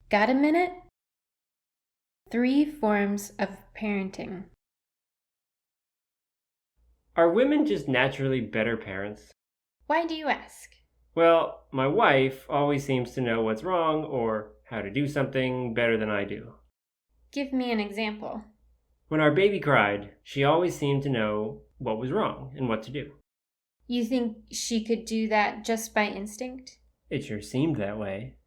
Got a minute? 3 forms of parenting. Are women just naturally better parents? Why do you ask? Well, my wife always seems to know what's wrong or how to do something better than I do. Give me an example. When our baby cried, she always seemed to know what was wrong and what to do. You think she could do that just by instinct? It sure seemed that way.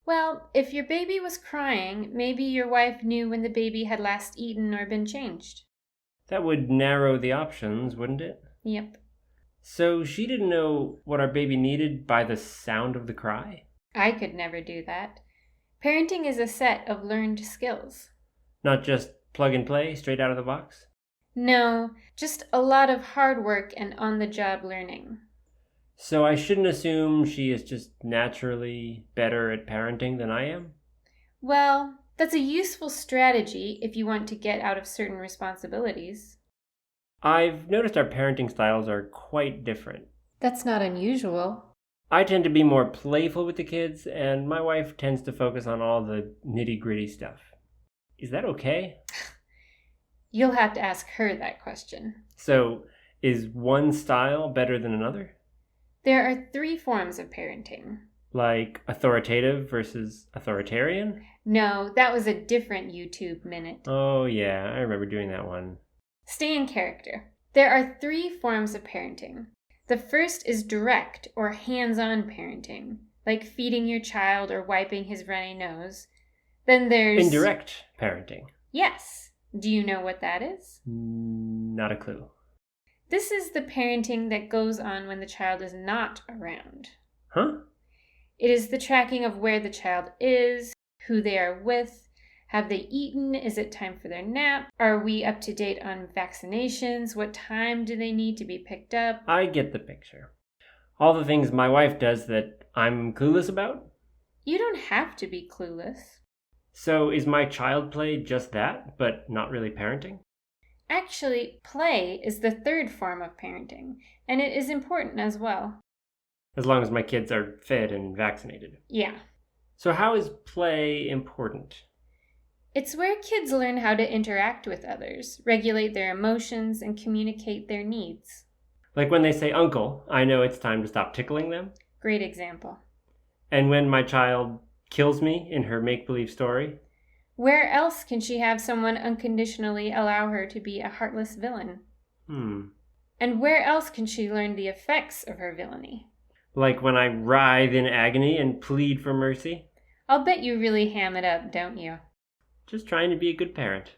Well, if your baby was crying, maybe your wife knew when the baby had last eaten or been changed. That would narrow the options, wouldn't it? Yep. So she didn't know what our baby needed by the sound of the cry? I could never do that. Parenting is a set of learned skills. Not just plug and play straight out of the box? No, just a lot of hard work and on-the-job learning. So I shouldn't assume she is just naturally better at parenting than I am? Well, that's a useful strategy if you want to get out of certain responsibilities. I've noticed our parenting styles are quite different. That's not unusual. I tend to be more playful with the kids, and my wife tends to focus on all the nitty-gritty stuff. Is that okay? You'll have to ask her that question. So, is one style better than another? There are 3 forms of parenting. Like authoritative versus authoritarian? No, that was a different YouTube minute. Oh yeah, I remember doing that one. Stay in character. There are 3 forms of parenting. The first is direct or hands-on parenting, like feeding your child or wiping his runny nose. Then there's Indirect parenting. Yes. Do you know what that is? Not a clue. This is the parenting that goes on when the child is not around. Huh? It is the tracking of where the child is, who they are with, have they eaten, is it time for their nap, are we up to date on vaccinations, what time do they need to be picked up? I get the picture. All the things my wife does that I'm clueless about? You don't have to be clueless. So is my child play just that, but not really parenting? Actually, play is the 3rd form of parenting, and it is important as well. As long as my kids are fed and vaccinated. Yeah. So how is play important? It's where kids learn how to interact with others, regulate their emotions, and communicate their needs. Like when they say uncle, I know it's time to stop tickling them. Great example. And when my child kills me in her make-believe story. Where else can she have someone unconditionally allow her to be a heartless villain? And where else can she learn the effects of her villainy? Like when I writhe in agony and plead for mercy. I'll bet you really ham it up, don't you? Just trying to be a good parent.